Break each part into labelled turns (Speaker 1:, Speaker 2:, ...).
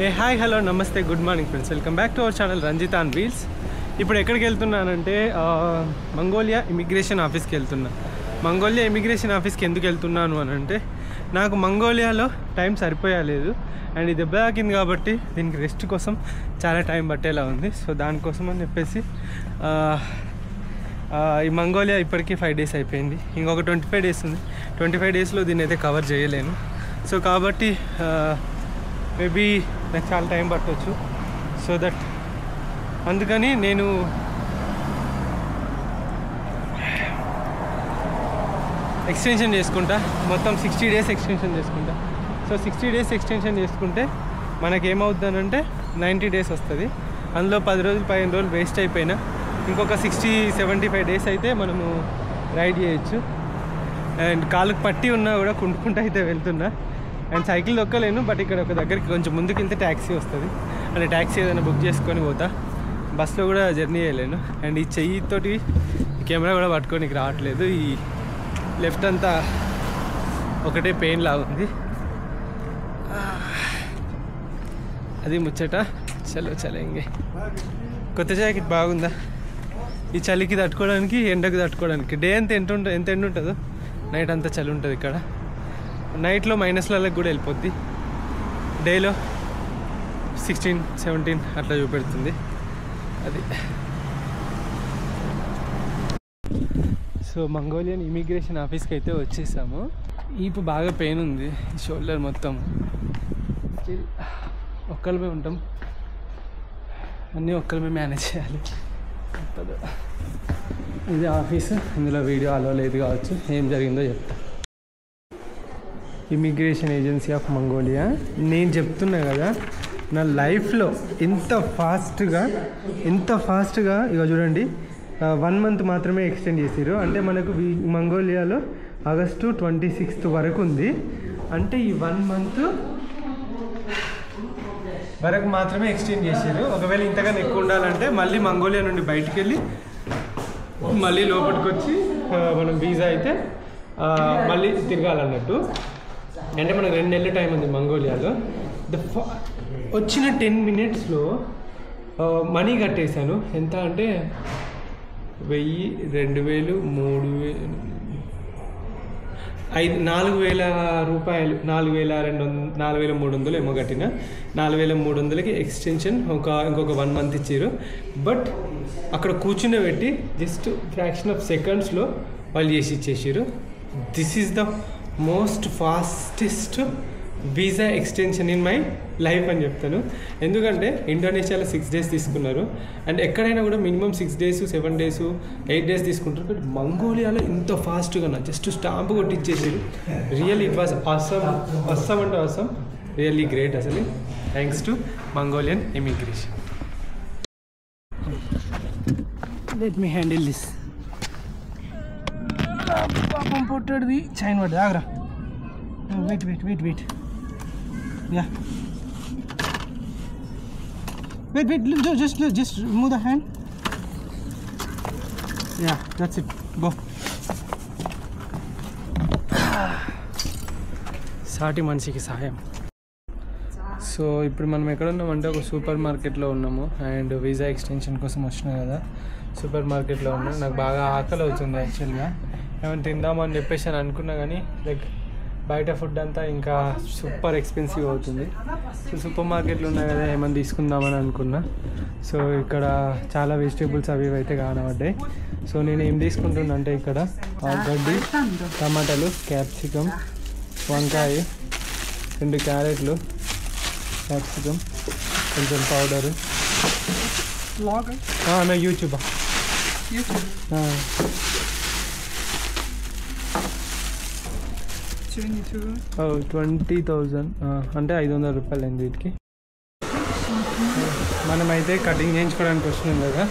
Speaker 1: ఏ hi hello నమస్తే good morning friends, welcome back to our channel Ranjith on wheels. ఇప్పుడు ఎక్కడికి వెళ్తున్నానంటే Mongolia immigration ఆఫీస్కి వెళ్తున్నా. మంగోలియా ఇమిగ్రేషన్ ఆఫీస్కి ఎందుకు వెళ్తున్నాను అని అంటే, నాకు మంగోలియాలో టైం సరిపోయలేదు అండ్ ఇది దెబ్బ తాకింది కాబట్టి దీనికి రెస్ట్ కోసం చాలా టైం పట్టేలా ఉంది. సో దానికోసం అని చెప్పేసి ఈ మంగోలియా ఇప్పటికీ 5 days అయిపోయింది. ఇంకొక 25 days ఉంది. 25 daysలో దీన్ని అయితే కవర్ చేయలేను. సో కాబట్టి మేబీ నాకు చాలా టైం పట్టవచ్చు. సో దట్ అందుకని నేను ఎక్స్టెన్షన్ చేసుకుంటా. మొత్తం 60 days ఎక్స్టెన్షన్ చేసుకుంటా. సో 60 days ఎక్స్టెన్షన్ చేసుకుంటే మనకేమవుతుందనంటే 90 days వస్తుంది. అందులో 10 రోజులు 15 రోజులు వేస్ట్ అయిపోయినా ఇంకొక 60-75 days అయితే మనము రైడ్ చేయొచ్చు. అండ్ కాళ్ళకు పట్టి ఉన్నా కూడా కుంటుకుంటూ అయితే వెళ్తున్నా. అండ్ సైకిల్ దొక్కలేను, బట్ ఇక్కడ ఒక దగ్గరికి కొంచెం ముందుకు వెళ్తే ట్యాక్సీ వస్తుంది. అంటే ట్యాక్సీ ఏదైనా బుక్ చేసుకొని పోతా. బస్లో కూడా జర్నీ చేయలేను. అండ్ ఈ చెయ్యితోటి కెమెరా కూడా పట్టుకోనికి రావట్లేదు. ఈ లెఫ్ట్ అంతా ఒకటే పెయిన్ లాగా ఉంది. అది ముచ్చట. చలో ఇంకే కొత్త జాకెట్ బాగుందా? ఈ చలికి తట్టుకోవడానికి, ఎండకు తట్టుకోవడానికి. డే అంతా ఎంత ఎండ ఉంటుందో నైట్ అంతా చలి ఉంటుంది ఇక్కడ. నైట్లో మైనస్లకి కూడా వెళ్ళిపోద్ది. డేలో 16-17 అట్లా చూపెడుతుంది. అది సో మంగోలియన్ ఇమిగ్రేషన్ ఆఫీస్కి అయితే వచ్చేసాము. ఈపు బాగా పెయిన్ ఉంది, షోల్డర్ మొత్తం. ఒక్కరిమే ఉంటాం, అన్నీ ఒక్కరిమే మేనేజ్ చేయాలి. ఇది ఆఫీసు. ఇందులో వీడియో అలో లేదు కావచ్చు. ఏం జరిగిందో చెప్తా. Immigration agency of Mongolia. నేను చెప్తున్నా కదా, నా లైఫ్లో ఇంత ఫాస్ట్గా ఇక చూడండి, 1 month మాత్రమే ఎక్స్టెండ్ చేసారు. అంటే మనకు మంగోలియాలో ఆగస్టు 26th వరకు ఉంది. అంటే ఈ 1 month వరకు మాత్రమే ఎక్స్టెండ్ చేసారు. ఒకవేళ ఇంతగానే ఎక్కువ ఉండాలంటే మళ్ళీ మంగోలియా నుండి బయటికి వెళ్ళి మళ్ళీ లోపలికి వచ్చి మనం వీసా అయితే మళ్ళీ తిరగాలన్నట్టు. అంటే మనకు 2 నెలల టైం ఉంది మంగోలియాలో. వచ్చిన 10 minutesలో మనీ కట్టేశాను. ఎంత అంటే 1000, 2000, 3000, 4,000 రూపాయలు, 4,300 ఏమో కట్టిన. 4,300కి ఎక్స్టెన్షన్ ఇంకొక 1 month ఇచ్చారు. బట్ అక్కడ కూర్చుని పెట్టి జస్ట్ ఫ్రాక్షన్ ఆఫ్ సెకండ్స్లో వాళ్ళు చేసి ఇచ్చేసారు. This is the most fastest visa extension in my life అని చెప్తాను. ఎందుకంటే ఇండోనేషియాలో 6 days తీసుకున్నారు. అండ్ ఎక్కడైనా కూడా మినిమం 6 days, 7 days, 8 days తీసుకుంటారు. బట్ మంగోలియాలో ఇంత ఫాస్ట్గా జస్ట్ స్టాంప్ కొట్టిచ్చేసారు. రియల్లీ ఇట్ వాజ్ అస్సమ్ అంటే అస్సమ్. రియల్లీ గ్రేట్ అసలు. Thanks to Mongolian immigration. Let me handle this. పాపం పొట్టడిది చైన్ పడ్డది. ఆగరా, wait. Yeah. Wait. Just move the hand. Yeah, that's it. Go. సాటి మనిషికి సహాయం. సో ఇప్పుడు మనం ఎక్కడ ఉన్నామంటే ఒక సూపర్ మార్కెట్లో ఉన్నాము. అండ్ వీసా ఎక్స్టెన్షన్ కోసం వచ్చినా కదా, సూపర్ మార్కెట్లో ఉన్నాం. నాకు బాగా ఆకలి అవుతుంది యాక్చువల్గా. ఏమైనా తిందామని చెప్పేసి అని అనుకున్నా, కానీ లైక్ బయట ఫుడ్ అంతా ఇంకా సూపర్ ఎక్స్పెన్సివ్ అవుతుంది. సో సూపర్ మార్కెట్లో ఉన్నాయి కదా, ఏమైనా తీసుకుందామని అనుకున్నా. సో ఇక్కడ చాలా వెజిటేబుల్స్ అవి అయితే కనబడ్డాయి. సో నేను ఏం తీసుకుంటున్నా అంటే ఇక్కడ గడ్డి, టమాటాలు, క్యాప్సికమ్, వంకాయ, 2 క్యారెట్లు, క్యాప్సికమ్, కొంచెం పౌడరు. నా యూట్యూబ్ 20,000 అంటే 500 రూపాయలు అయింది వీటికి. మనమైతే కటింగ్ చేయించుకోవడానికి వస్తున్నాం కదా.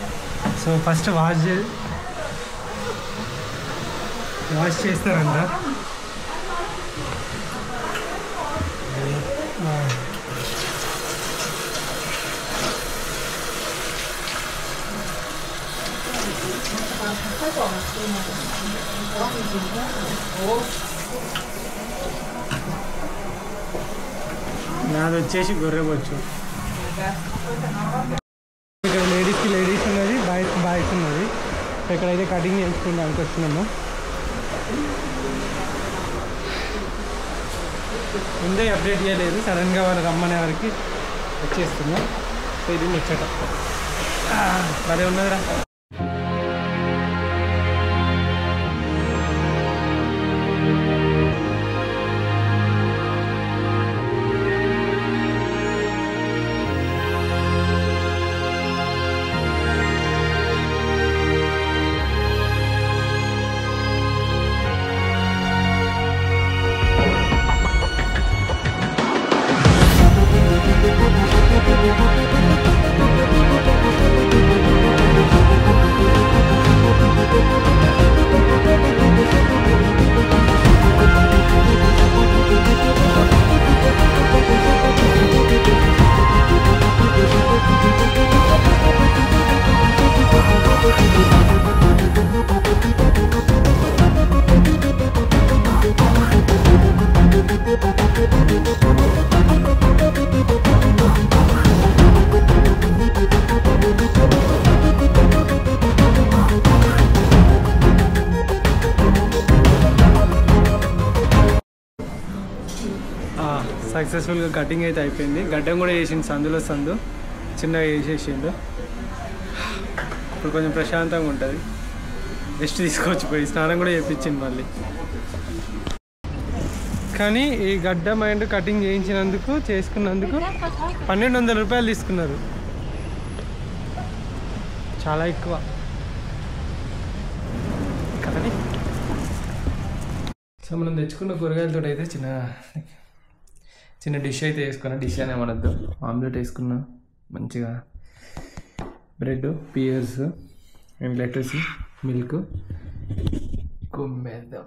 Speaker 1: సో ఫస్ట్ వాష్ చేస్తారంట. నాది వచ్చేసి గొర్రెబొచ్చు. ఇక్కడ లేడీస్ ఉన్నది, బాయ్స్ ఉన్నది. ఇక్కడైతే కటింగ్ చేసుకుంటానికి వచ్చినాము. ముందే అప్డేట్ చేయలేదు, సడన్గా వాళ్ళు రమ్మనే వారికి వచ్చేస్తున్నాం. సో ఇది ముచ్చట భలే ఉన్నదిరా. సక్సెస్ఫుల్గా కటింగ్ అయితే అయిపోయింది. గడ్డం కూడా వేసిండు, సందు చిన్నగా వేసేసిండు. ఇప్పుడు కొంచెం ప్రశాంతంగా ఉంటుంది, రెస్ట్ తీసుకోవచ్చు. పోయి స్నానం కూడా చేయించింది మళ్ళీ. కానీ ఈ గడ్డం అండ్ కటింగ్ చేయించినందుకు చేసుకున్నందుకు 1200 రూపాయలు తీసుకున్నారు. చాలా ఎక్కువ. కానీ సో మనం తెచ్చుకున్న కూరగాయలతో అయితే చిన్న డిష్ అయితే వేసుకున్నా. డిష్ అనే మనద్దు, ఆమ్లెట్ వేసుకున్నా. మంచిగా bread, pears and lettuce, milk కుమ్మేద్దాం.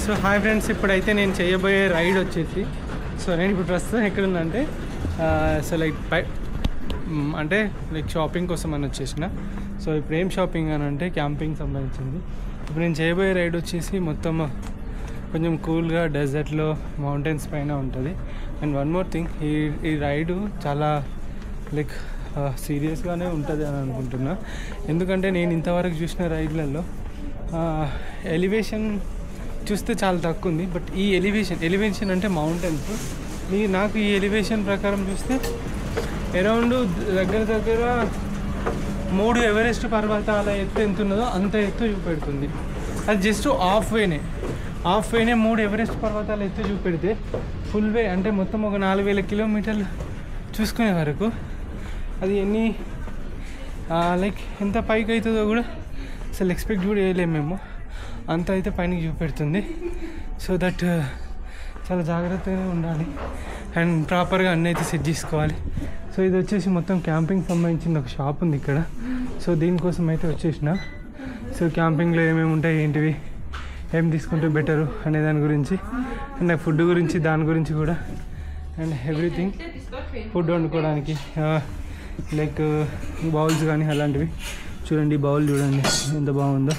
Speaker 1: సో హాయ్ ఫ్రెండ్స్, ఇప్పుడైతే నేను చేయబోయే రైడ్ వచ్చేసి, సో నేను ఇప్పుడు ప్రస్తుతం ఎక్కడుందంటే సో లైక్ షాపింగ్ కోసం అని వచ్చేసిన. సో ఇప్పుడు ఏం షాపింగ్ అని అంటే క్యాంపింగ్ సంబంధించింది. ఇప్పుడు నేను చేయబోయే రైడ్ వచ్చేసి మొత్తం కొంచెం కూల్గా డెజర్ట్లో మౌంటైన్స్ పైన ఉంటుంది. అండ్ వన్ మోర్ థింగ్, ఈ రైడు చాలా లైక్ సీరియస్గానే ఉంటుంది అని అనుకుంటున్నా. ఎందుకంటే నేను ఇంతవరకు చూసిన రైడ్లలో ఎలివేషన్ చూస్తే చాలా తక్కువ ఉంది. బట్ ఈ ఎలివేషన్ అంటే మౌంటైన్స్, నాకు ఈ ఎలివేషన్ ప్రకారం చూస్తే అరౌండ్ దగ్గర 3 ఎవరెస్ట్ పర్వతాల ఎత్తు ఎంత ఉన్నదో అంత ఎత్తు చూపెడుతుంది. అది జస్ట్ హాఫ్ వేనే 3 ఎవరెస్ట్ పర్వతాల ఎత్తు చూపెడితే ఫుల్ వే అంటే మొత్తం ఒక 4000 కిలోమీటర్లు చూసుకునే వరకు అది లైక్ ఎంత పైకి అవుతుందో కూడా అసలు ఎక్స్పెక్ట్ కూడా చేయలేము మేము. అంత అయితే పైనకి చూపెడుతుంది. సో దట్ చాలా జాగ్రత్తగా ఉండాలి అండ్ ప్రాపర్గా అన్నీ అయితే సెట్ చేసుకోవాలి. సో ఇది వచ్చేసి మొత్తం క్యాంపింగ్ సంబంధించిన ఒక షాప్ ఉంది ఇక్కడ. సో దీనికోసం అయితే వచ్చేసిన. సో క్యాంపింగ్లో ఏమేమి ఉంటాయి, ఏంటివి, ఏం తీసుకుంటే బెటరు అనే దాని గురించి, అండ్ నాకు ఫుడ్ గురించి, దాని గురించి కూడా, అండ్ ఎవ్రీథింగ్. ఫుడ్ వండుకోవడానికి లైక్ బౌల్స్ కానీ అలాంటివి. చూడండి, బౌల్ చూడండి ఎంత బాగుందో.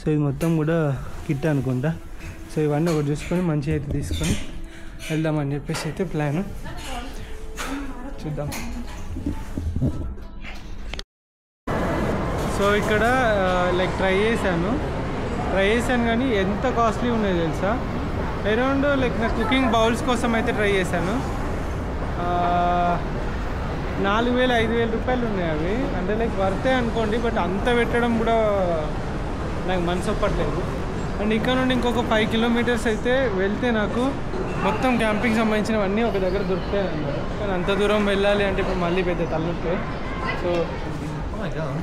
Speaker 1: సో ఇది మొత్తం కూడా కిట్ అనుకుంటా. సో ఇవన్నీ ఒకటి చూసుకొని మంచిగా అయితే తీసుకొని వెళ్దామని చెప్పేసి అయితే ప్లాను. చూద్దాం. సో ఇక్కడ లైక్ ట్రై చేశాను కానీ ఎంత కాస్ట్లీ ఉన్నాయి తెలుసా. అరౌండ్ లైక్ నా కుకింగ్ బౌల్స్ కోసం అయితే ట్రై చేశాను. 4000-5000 రూపాయలు ఉన్నాయి అవి. అంటే లైక్ వర్తే అనుకోండి, బట్ అంత పెట్టడం కూడా నాకు మనసు ఒప్పట్లేదు. అండ్ ఇక్కడ నుండి ఇంకొక 5 కిలోమీటర్స్ అయితే వెళ్తే నాకు మొత్తం క్యాంపింగ్ సంబంధించినవన్నీ ఒక దగ్గర దొరుకుతాయి అన్నమాట. కానీ అంత దూరం వెళ్ళాలి అంటే ఇప్పుడు మళ్ళీ పెద్ద తలనొప్పి. సో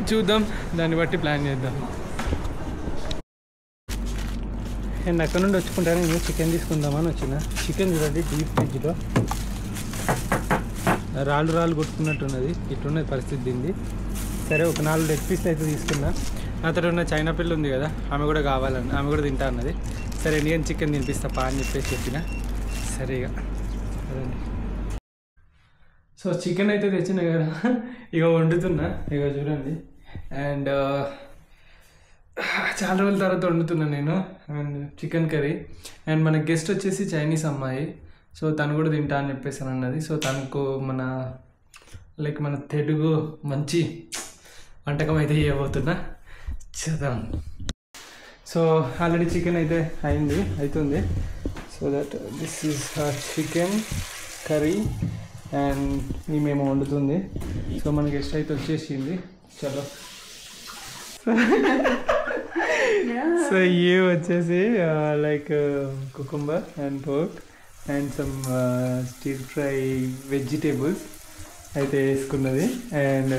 Speaker 1: చూద్దాం, దాన్ని బట్టి ప్లాన్ చేద్దాం. అండ్ అక్కడ నుండి వచ్చుకుంటాను నేను చికెన్ తీసుకుందామని వచ్చిన. చికెన్ చూడండి, డీప్ ఫ్రిడ్జ్లో రాళ్ళు కొట్టుకున్నట్టున్నది. ఇట్టున్నది పరిస్థితి దీన్ని. సరే, ఒక 4 లెగ్ పీస్లు అయితే తీసుకున్నా. నాతో ఉన్న చైనా పిల్ల ఉంది కదా, ఆమె కూడా కావాలని, ఆమె కూడా తింటా అన్నది. సరే, నేను చికెన్ తినిపిస్తాపా అని చెప్పేసి చెప్పిన. సరేగా అదండి. సో చికెన్ అయితే తెచ్చిన కదా, ఇక వండుతున్నా. ఇక చూడండి. అండ్ చాలా రోజుల తర్వాత వండుతున్నాను నేను అండ్ చికెన్ కర్రీ అండ్ మన గెస్ట్ వచ్చేసి చైనీస్ అమ్మాయి సో తను కూడా తింటా అని చెప్పేసి అన్నది సో తనకు మన మన తెలుగు మంచి వంటకం అయితే చేయబోతున్నా చూద్దాం సో ఆల్రెడీ చికెన్ అయితే అవుతుంది so that this is chicken curry and మేము వండుతుంది సో మన గెస్ట్ అయితే వచ్చేసింది చలో సో ఇవి వచ్చేసి cucumber and pork and some stir fry vegetables అయితే వేసుకున్నది and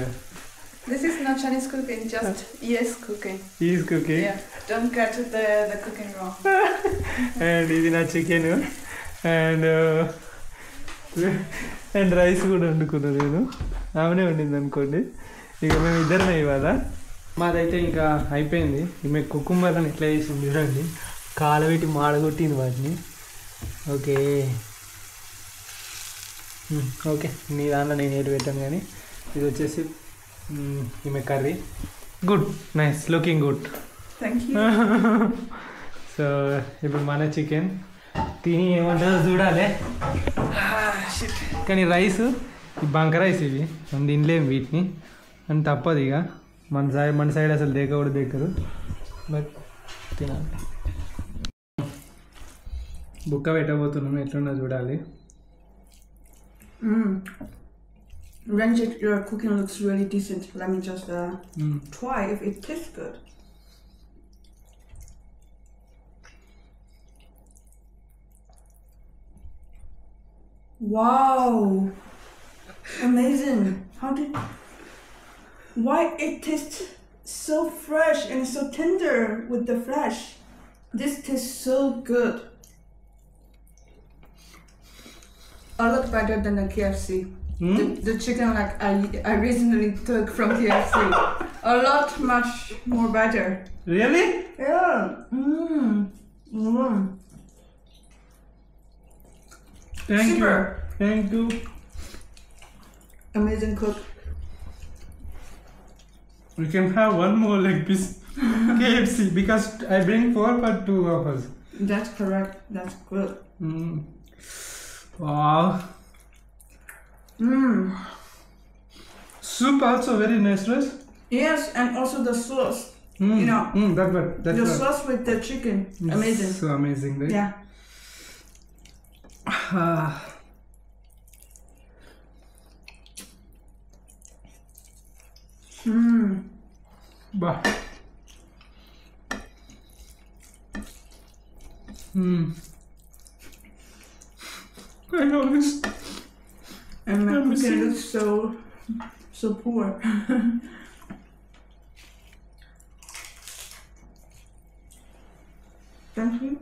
Speaker 2: This is not Chinese cooking, just ES cooking.
Speaker 1: ES cooking?
Speaker 2: Yeah, don't get the cooking wrong.
Speaker 1: And ఇది నా చికెన్ అండ్ రైస్ కూడా వండుకున్నాను నేను ఆమెనే వండింది అనుకోండి ఇక మేము ఇద్దరమే ఇవాళ మాదైతే ఇంకా అయిపోయింది ఈమె కుకుంబర్ని ఎట్లా చేసింది చూడండి కాలబెట్టి మాడగొట్టింది వాటిని ఓకే ఓకే నీ దాంట్లో నేను ఏటు పెట్టాను కానీ ఇది వచ్చేసి ఈమె curry good nice looking good
Speaker 2: thank you
Speaker 1: so ఇప్పుడు మన చికెన్ తిని ఏమంటారో చూడాలి కానీ రైస్ ఈ బంక రైస్ ఇవి మనం తినలేము వీటిని అని తప్పదు ఇక మన సైడ్ అసలు కూడా దేకరు బట్ తినాలి బుక్క పెట్టబోతున్నాము ఎట్లున్నా చూడాలి
Speaker 2: Ranjit, your cooking looks really decent. Let me just try if it tastes good. Wow! Amazing! Why it tastes so fresh and so tender with the flesh? This tastes so good. A lot better than the KFC. The chicken I recently took from KFC. A lot much more better.
Speaker 1: Really?
Speaker 2: Yeah.
Speaker 1: Thank you.
Speaker 2: Amazing cook.
Speaker 1: We can have one more leg piece KFC because I bring 4 for 2 of us.
Speaker 2: That's correct. That's good.
Speaker 1: Wow. Soup also very nice, right?
Speaker 2: Yes, and also the sauce. You know,
Speaker 1: that's
Speaker 2: the sauce with the chicken. Amazing.
Speaker 1: So amazing, right?
Speaker 2: Yeah.
Speaker 1: Bah. I know this.
Speaker 2: And my cooking looks so poor. Thank you.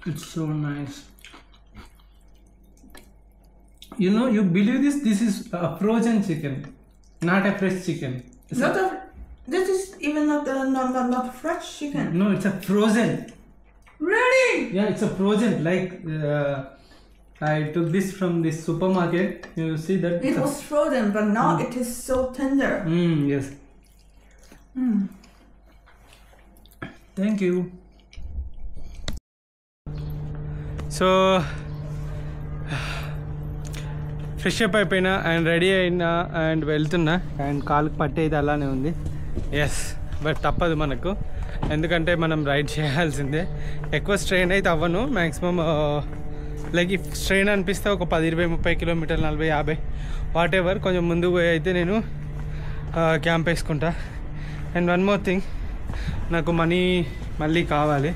Speaker 1: It's so nice. You know, you believe this? This is a frozen chicken, not a fresh chicken.
Speaker 2: This is even not fresh chicken.
Speaker 1: No, it's a frozen.
Speaker 2: Really?
Speaker 1: Yeah, it's a frozen. I took this from this supermarket. You see that?
Speaker 2: It was frozen, but now it is so tender.
Speaker 1: Yes. Thank you. So, fresh up అయిపోయినా and ready అయినా and వెళ్తున్నా and కాలుకి పట్టి అయితే అలానే ఉంది yes but తప్పదు మనకు ఎందుకంటే మనం రైడ్ చేయాల్సిందే ఎక్కువ స్ట్రెయిన్ అయితే అవ్వను మ్యాక్సిమం ఈ స్ట్రెయిన్ అనిపిస్తే ఒక 10, 20, 30 కిలోమీటర్లు 40, 50 వాట్ ఎవర్ కొంచెం ముందుకు పోయి అయితే నేను క్యాంప్ వేసుకుంటా అండ్ వన్ మోర్ థింగ్ నాకు మనీ మళ్ళీ కావాలి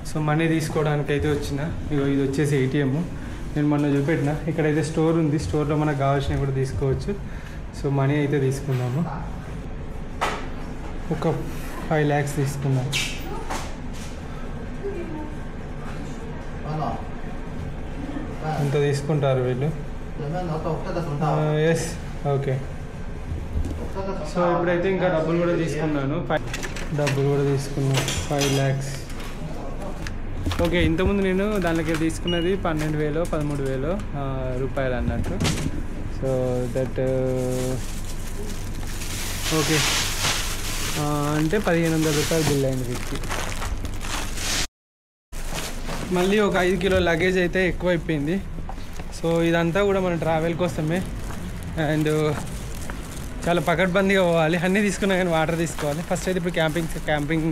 Speaker 1: సో మనీ తీసుకోవడానికి అయితే వచ్చిన ఇది వచ్చేసి ATM నేను మొన్న చూపెట్టిన ఇక్కడైతే స్టోర్ ఉంది స్టోర్లో మనకు కావాల్సినవి కూడా తీసుకోవచ్చు సో మనీ అయితే తీసుకుందాము ఒక 5 lakhs తీసుకున్నాం ఎంత తీసుకుంటారు వీళ్ళు ఎస్ ఓకే సో ఇప్పుడైతే ఇంకా డబ్బులు కూడా తీసుకున్నాను 5 lakhs ఓకే ఇంతకుముందు నేను దానిలోకి తీసుకున్నది 12,000 13,000 రూపాయలు అన్నట్టు సో దట్ ఓకే అంటే 1500 రూపాయలు బిల్ అయింది వీటికి. మళ్ళీ ఒక 5 కిలో లగేజ్ అయితే ఎక్కువ అయిపోయింది. సో ఇదంతా కూడా మన ట్రావెల్ కోసమే. అండ్ చాలా పకడ్బందీగా పోవాలి. అన్నీ తీసుకున్నా కానీ వాటర్ తీసుకోవాలి. ఫస్ట్ అయితే ఇప్పుడు క్యాంపింగ్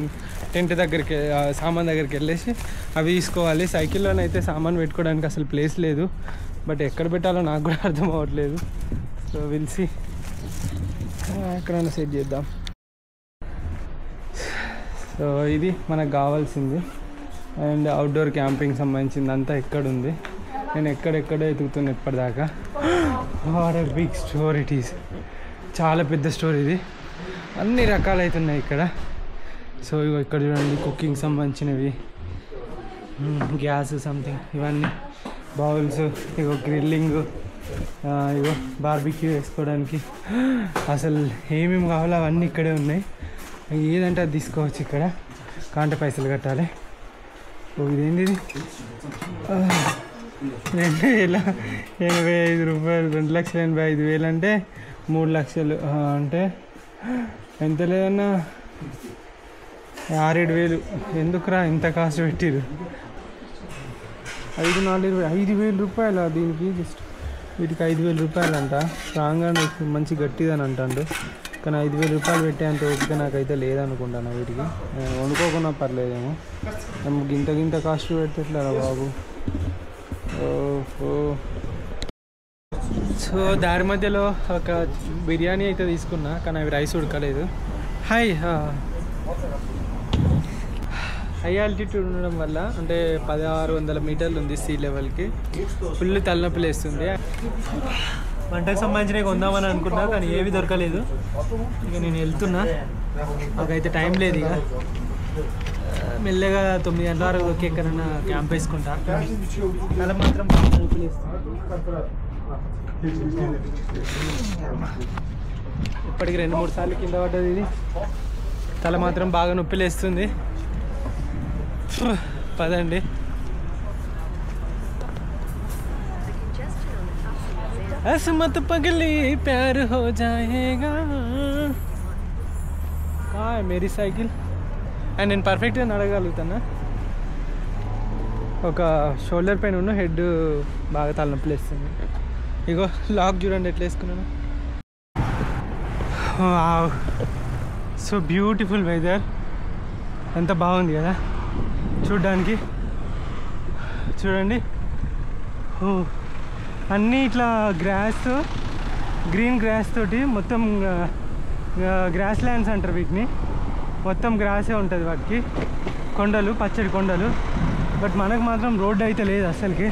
Speaker 1: టెంట్ దగ్గరికి సామాన్ దగ్గరికి వెళ్ళేసి అవి తీసుకోవాలి. సైకిల్లోనైతే సామాన్ పెట్టుకోవడానికి అసలు ప్లేస్ లేదు. బట్ ఎక్కడ పెట్టాలో నాకు కూడా అర్థం అవ్వట్లేదు. సో విల్సి ఎక్కడైనా సెట్ చేద్దాం. సో ఇది మనకు కావాల్సింది. అండ్ అవుట్డోర్ క్యాంపింగ్ సంబంధించింది అంతా ఎక్కడుంది. నేను ఎక్కడెక్కడో ఎతుకుతున్నా ఇప్పటిదాకా. What a big store it is. చాలా పెద్ద స్టోర్ ఇది. అన్ని రకాలవుతున్నాయి ఇక్కడ. సో ఇగో ఇక్కడ చూడండి, కుకింగ్ సంబంధించినవి, గ్యాస్ సంథింగ్ ఇవన్నీ, బౌల్స్, ఇగో గ్రిల్లింగ్, ఇగో బార్బిక్యూ వేసుకోవడానికి అసలు ఏమేమి కావాలో అవన్నీ ఇక్కడే ఉన్నాయి. ఏదంటే అది తీసుకోవచ్చు ఇక్కడ. కాంటే పైసలు కట్టాలి. ఓ ఇదేంటి ఇది, 2,085 రూపాయలు. 2,85,000 అంటే 3 లక్షలు అంటే ఎంత లేదన్నా 6-7 వేలు. ఎందుకురా ఇంత కాస్ట్ పెట్టిరు? 5,000 రూపాయలు దీనికి. జస్ట్ వీటికి 5,000 రూపాయలు అంట. స్ట్రాంగ్గా మంచి గట్టిదని అంటాడు. కానీ 5,000 రూపాయలు పెట్టేంత ఓపిక నాకైతే లేదనుకుంటాను వీటికి. వండుకోకుండా పర్లేదేమో. గింత కాస్ట్ పెట్టట్లేరా బాబు. ఓహో. సో దారి మధ్యలో ఒక బిర్యానీ అయితే తీసుకున్నా, కానీ అవి రైస్ ఉడకలేదు. హై ఆల్టిట్యూడ్ ఉండడం వల్ల, అంటే 1600 మీటర్లు ఉంది సీ లెవెల్కి, ఫుల్ తలనొప్పి లేస్తుంది. వంటకు సంబంధించినవి కొందామని అనుకున్నా, కానీ ఏవి దొరకలేదు. ఇక నేను వెళ్తున్నా, నాకైతే టైం లేదు. ఇక మెల్లగా 9 గంటల వరకు ఎక్కడైనా క్యాంప్ వేసుకుంటా. తల మాత్రం నొప్పి లేస్తుంది. ఇప్పటికి 2-3 సార్లు కింద పడ్డది ఇది. తల మాత్రం బాగా నొప్పి లేస్తుంది. పదండి. అస్మత్ పగలి ప్యార్ హో జాయేగా. Mary cycle. అండ్ నేను పర్ఫెక్ట్గా నడగలుగుతానా. ఒక షోల్డర్ పెయిన్ ఉన్న, హెడ్ బాగా తలనొప్పి లేస్తుంది. ఇగో లాక్ చూడండి ఎట్లా వేసుకున్నాను. So beautiful weather. ఎంత బాగుంది కదా చూడ్డానికి. చూడండి, అన్నీ ఇట్లా గ్రీన్ గ్రాస్ తోటి మొత్తం, గ్రాస్ ల్యాండ్స్ అంటారు వీటిని. మొత్తం గ్రాసే ఉంటుంది వాటికి. కొండలు, పచ్చడి కొండలు. బట్ మనకు మాత్రం రోడ్డు అయితే లేదు అసలుకి.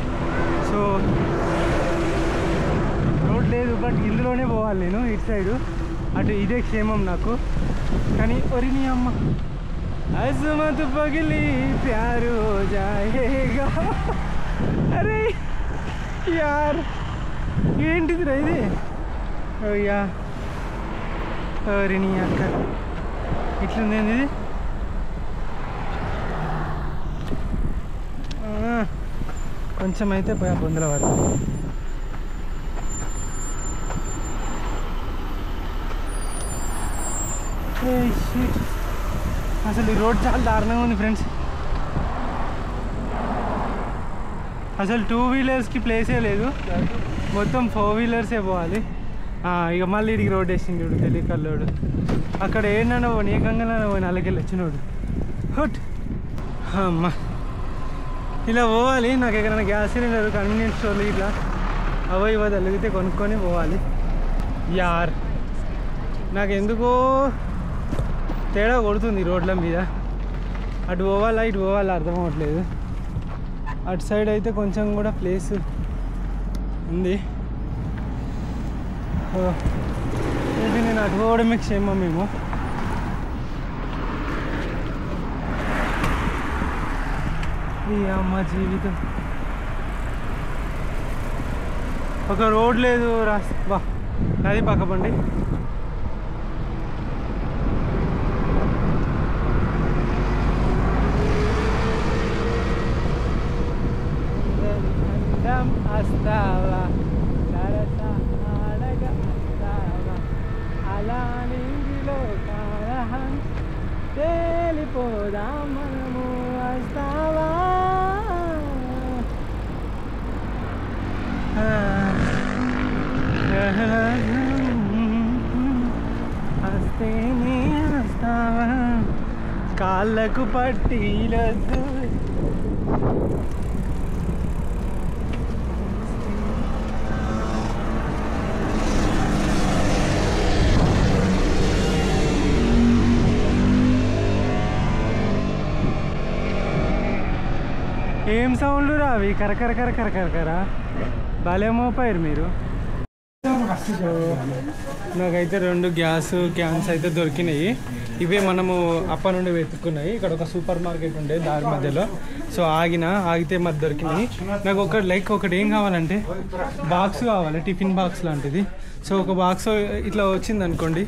Speaker 1: సో రోడ్ లేదు, బట్ ఇందులోనే పోవాలి నేను ఇటు సైడు. అటు ఇదే క్షేమం నాకు. కానీ ఒరిని అమ్మ, అస్మత్ పగిలి ప్యార్ హో జాయేగా. అరే యార్, ఏంటిది రా ఇది? అయ్యా ఒరిని అక్క, ఇట్లుంది ఇది. కొంచెం అయితే పోయా బొందల వరకు. అసలు ఈ రోడ్ చాలా దారుణంగా ఉంది ఫ్రెండ్స్. అసలు 2 వీలర్స్కి ప్లేసే లేదు. మొత్తం 4 వీలర్సే పోవాలి. ఇక మళ్ళీ ఇడికి రోడ్ వేసింది చూడు తెలియకల్లోడు. అక్కడ ఏంటన్నా పోనీ, ఏకంగా పోయి నల్లకెళ్ళి వచ్చినోడు. హట్ అమ్మ, ఇలా పోవాలి. నాకు ఎక్కడైనా గ్యాస్ సిలిండర్, కన్వీనియన్స్ స్టోర్లు ఇట్లా అవో ఇవో తగిలితే కొనుక్కొని పోవాలి. యార్, నాకు ఎందుకో తేడా కొడుతుంది రోడ్ల మీద. అటు పోవాలా ఇటు పోవాలా అర్థం అవ్వట్లేదు. అటు సైడ్ అయితే కొంచెం కూడా ప్లేస్ ఉంది. ఇది నేను అటు పోవడమే క్షేమమేమో. ఈ అమ్మ జీవితం. ఒక రోడ్ లేదు బా, అది పక్కబండి. పోదాం మనము వస్తావా వస్తేనే వస్తావా కాళ్ళకు పట్టీలొద్దు ఏం సౌండ్లు రావి కరకర కరకర కరకరా భలే మోపారు మీరు నాకైతే 2 గ్యాస్ క్యాన్స్ అయితే దొరికినాయి ఇవే మనము అప్ప నుండి వెతుక్కున్నాయి ఇక్కడ ఒక సూపర్ మార్కెట్ ఉండే దారి మధ్యలో సో ఆగితే మరి దొరికినాయి నాకు ఒకటి ఏం కావాలంటే బాక్స్ కావాలి టిఫిన్ బాక్స్ లాంటిది సో ఒక బాక్స్ ఇట్లా వచ్చింది అనుకోండి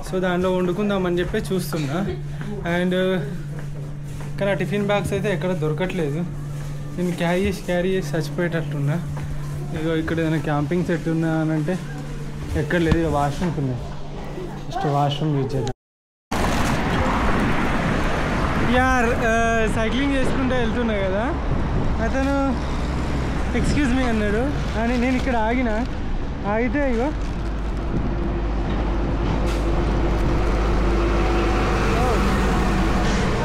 Speaker 1: సో దానిలో వండుకుందామని చెప్పి చూస్తున్నా అండ్ కానీ ఆ టిఫిన్ బాక్స్ అయితే ఎక్కడ దొరకట్లేదు నేను క్యారీ చేసి చచ్చిపోయేటట్టున్నా ఇక ఇక్కడ ఏదైనా క్యాంపింగ్ సెట్ ఉన్నా అని అంటే ఎక్కడ లేదు ఇక వాష్రూమ్కి ఉన్నాయి జస్ట్ వాష్రూమ్ యూజ్ చేద్దాం యార్ సైక్లింగ్ చేసుకుంటూ వెళ్తున్నా కదా అతను ఎక్స్క్యూజ్ మీ అన్నాడు అని నేను ఇక్కడ ఆగితే ఇగో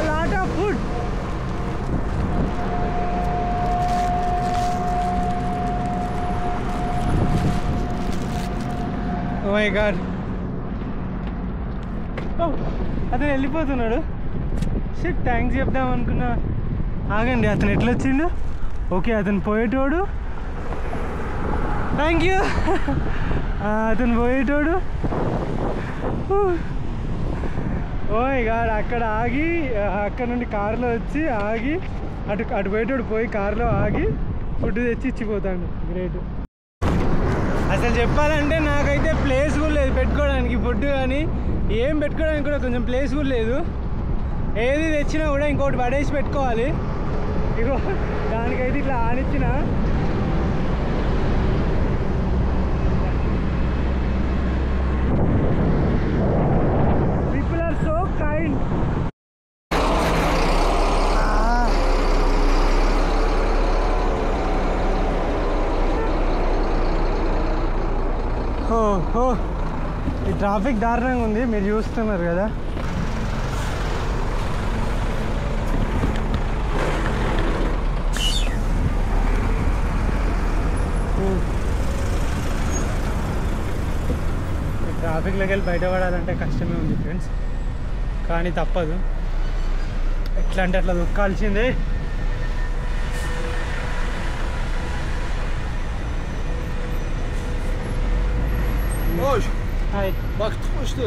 Speaker 1: lot of food oh my God అతను వెళ్ళిపోతున్నాడు షిట్ థ్యాంక్స్ చెప్దాం అనుకున్నా ఆగండి అతను ఎట్లా వచ్చిండు ఓకే అతను పోయేటోడు థ్యాంక్ యూ అతను పోయేటోడు ఓ మై గాడ్ అక్కడ ఆగి అక్కడ నుండి కారులో వచ్చి ఆగి అటు పోయేటోడు పోయి కారులో ఆగి ఫుడ్ తెచ్చి ఇచ్చిపోతాడు గ్రేట్ అసలు చెప్పాలంటే నాకైతే ప్లేస్ కూడా లేదు పెట్టుకోవడానికి ఫుడ్ కానీ ఏం పెట్టుకోవడానికి కూడా కొంచెం ప్లేస్ కూడా లేదు ఏది తెచ్చినా కూడా ఇంకోటి పడేసి పెట్టుకోవాలి ఇగో దానికైతే ఇట్లా ఆనిచ్చిన పీపుల్ ఆర్ సో కైండ్ ఓ ఈ ట్రాఫిక్ దారుణంగా ఉంది మీరు చూస్తున్నారు కదా ట్రాఫిక్లోకి వెళ్ళి బయటపడాలంటే కష్టమే ఉంది ఫ్రెండ్స్ కానీ తప్పదు ఎట్లా అంటే అట్లా దొక్కాల్సిందే Hi.
Speaker 3: Bak tutmuştu.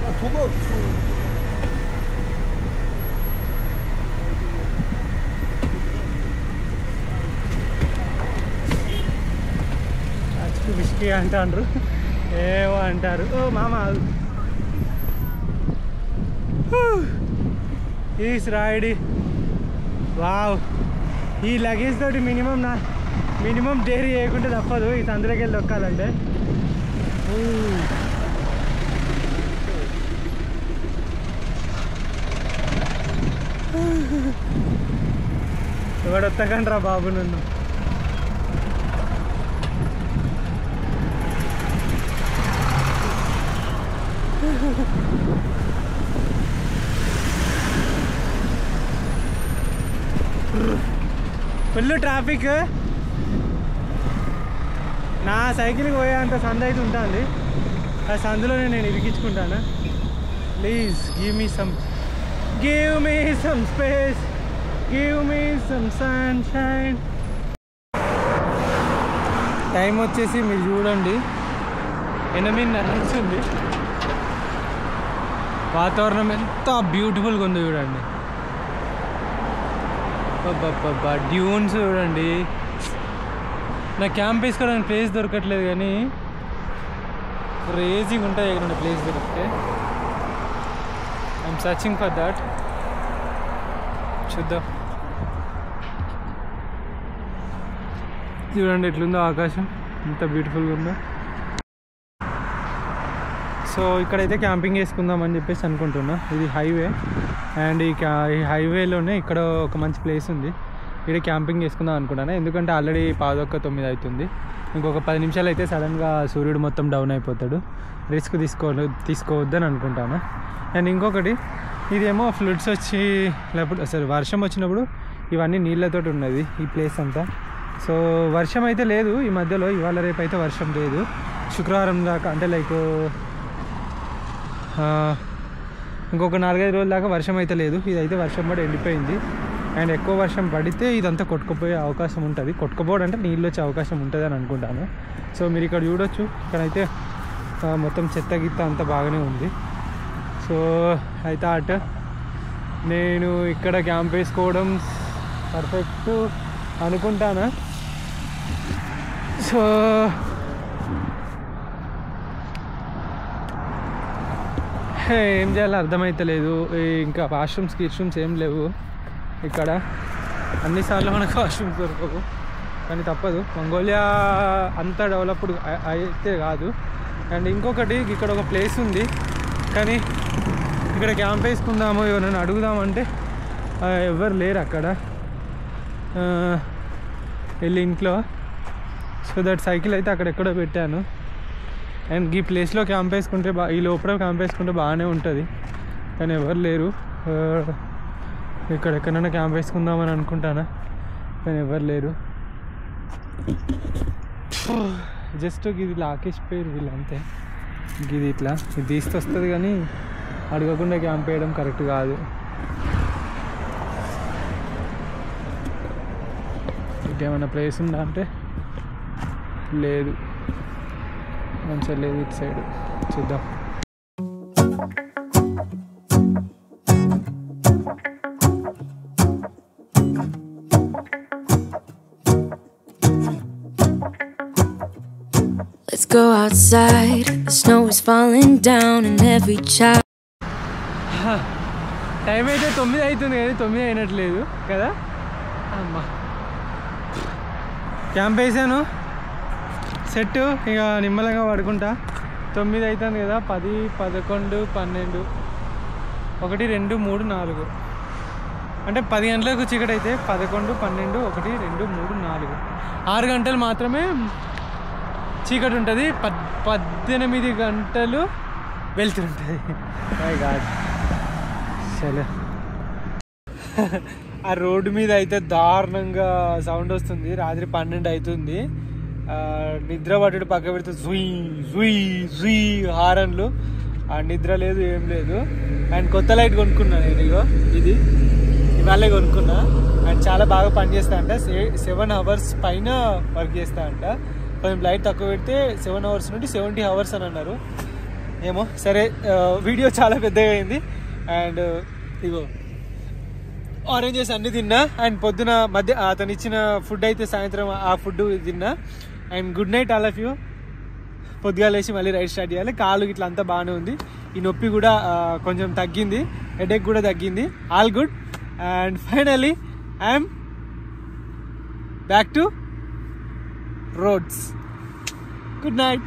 Speaker 3: Ya Tugok.
Speaker 1: Whisky అంటారు ఏవో అంటారు ఓ మామ ఈస్ రాయిడి వావ్ ఈ లగేజ్ తోటి మినిమం డైరీ చేయకుంటే తప్పదు ఈ సందులోకి వెళ్ళి దొక్కాలంటే ఎవడొత్తకండ్రా బాబు నన్ను ఫుల్ ట్రాఫిక్ నా సైకిల్కి పోయేంత సందు అయితే ఉంటుంది ఆ సందులోనే నేను ఇరికించుకుంటాను please give me some space give me some sunshine time వచ్చేసి మీరు చూడండి 8:30 ఉంది వాతావరణం ఎంత బ్యూటిఫుల్గా ఉందో చూడండి బాబా డ్యూన్స్ చూడండి నా క్యాంప్ వేసుకోవడానికి ప్లేస్ దొరకట్లేదు కానీ క్రేజీగా ఉంటాయి ఇక్కడ ప్లేస్ దొరికితే ఐఎమ్ సర్చింగ్ ఫర్ దాట్ చూద్దాం చూడండి ఎట్లుందో ఆకాశం ఎంత బ్యూటిఫుల్గా ఉందో సో ఇక్కడైతే క్యాంపింగ్ వేసుకుందామని చెప్పేసి అనుకుంటున్నా. ఇది హైవే అండ్ ఈ హైవేలోనే ఇక్కడ ఒక మంచి ప్లేస్ ఉంది. ఇక్కడ క్యాంపింగ్ వేసుకుందాం అనుకుంటాను. ఎందుకంటే ఆల్రెడీ 8:09 అవుతుంది. ఇంకొక 10 నిమిషాలు అయితే సడన్గా సూర్యుడు మొత్తం డౌన్ అయిపోతాడు. రిస్క్ తీసుకోవద్దని అనుకుంటాను. అండ్ ఇంకొకటి, ఇదేమో ఫ్లడ్స్ వచ్చి లేకపోతే అసలు వర్షం వచ్చినప్పుడు ఇవన్నీ నీళ్ళతో ఉన్నది ఈ ప్లేస్ అంతా. సో వర్షం అయితే లేదు ఈ మధ్యలో, ఇవాళ రేపు అయితే వర్షం లేదు. శుక్రవారం దాకా అంటే లైక్ ఇంకొక 4-5 రోజుల దాకా వర్షం అయితే లేదు. ఇదైతే వర్షం పడి ఎండిపోయింది. అండ్ ఎక్కువ వర్షం పడితే ఇదంతా కొట్టుకుపోయే అవకాశం ఉంటుంది. కొట్టుకుపోవడం అంటే నీళ్ళు వచ్చే అవకాశం ఉంటుంది అని అనుకుంటాను. సో మీరు ఇక్కడ చూడొచ్చు, ఇక్కడైతే మొత్తం చెత్త గిత్త అంతా బాగానే ఉంది. సో అయితే అటు నేను ఇక్కడ క్యాంప్ వేసుకోవడం పర్ఫెక్ట్ అనుకుంటాను. సో ఏం చేయాలో అర్థమైతలేదు. ఇంకా వాష్రూమ్స్ ఏం లేవు ఇక్కడ. అన్నిసార్లు మనకు వాష్రూమ్స్ దొరకవు, కానీ తప్పదు. మంగోలియా అంత డెవలప్డ్ అయితే కాదు. అండ్ ఇంకొకటి, ఇక్కడ ఒక ప్లేస్ ఉంది కానీ ఇక్కడ క్యాంప్ వేసుకుందాము ఎవరైనా అడుగుదామంటే ఎవరు లేరు అక్కడ వెళ్ళి ఇంట్లో. సో దట్ సైకిల్ అయితే అక్కడెక్కడో పెట్టాను. అండ్ ఈ ప్లేస్లో క్యాంప్ వేసుకుంటే ఈ లోపల క్యాంప్ వేసుకుంటే బాగానే ఉంటుంది, కానీ ఎవరు లేరు. ఇక్కడ ఎక్కడైనా క్యాంప్ వేసుకుందామని అనుకుంటానా, కానీ ఎవరు లేరు. జస్ట్ ఇది లాకేష్ పేరు వీళ్ళంతే. ఇది ఇట్లా ఇది తీస్తే వస్తుంది, కానీ అడగకుండా క్యాంప్ వేయడం కరెక్ట్ కాదు. ఇంకేమైనా ప్లేస్ ఉందా అంటే లేదు, మంచిగా లేదు ఇటు సైడ్. చూద్దాం.
Speaker 3: Let's go outside. The snow is falling down and every child.
Speaker 1: Time అయితే 9 అవుతుంది కానీ 9 అయినట్లేదు కదా. అమ్మా క్యాంప్ వేసాను, సెట్ ఇక నిమ్మలంగా పడుకుంటా. 9 అవుతుంది కదా, 10, 11, 12, 1, 2, 3, 4 అంటే 10 గంటలకు చీకటి అయితే 11, 12, 1, 2, 3, 4 6 గంటలు మాత్రమే చీకటి ఉంటుంది. 18 గంటలు వెళ్తుంటుంది. My God. చలో. ఆ రోడ్డు మీద అయితే దారుణంగా సౌండ్ వస్తుంది. రాత్రి 12 అవుతుంది. నిద్ర పట్టుడు పక్క పెడితే జుయ్ జుయ్ జుయ్ హారన్లు. నిద్ర లేదు, ఏం లేదు. అండ్ కొత్త లైట్ కొనుక్కున్నా నేను. ఇగో ఇది ఇవాళే కొనుక్కున్నా. అండ్ చాలా బాగా పనిచేస్తా అంట. 7 అవర్స్ పైన వర్క్ చేస్తా అంట. కొంచెం లైట్ తక్కువ పెడితే 7 అవర్స్ నుండి 70 అవర్స్ అని అన్నారు. ఏమో సరే. వీడియో చాలా పెద్దగా అయింది. అండ్ ఇగో ఆరెంజెస్ అన్నీ తిన్నా. అండ్ పొద్దున అతను ఇచ్చిన ఫుడ్ అయితే సాయంత్రం ఆ ఫుడ్ తిన్నా. And good night all of you. పొద్దుగా లేచి మళ్ళీ రైడ్ స్టార్ట్ చేయాలి. కాలు ఇట్లా అంతా బాగానే ఉంది. ఈ నొప్పి కూడా కొంచెం తగ్గింది, హెడేక్ కూడా తగ్గింది. All good. And finally I'm back to roads. Good night.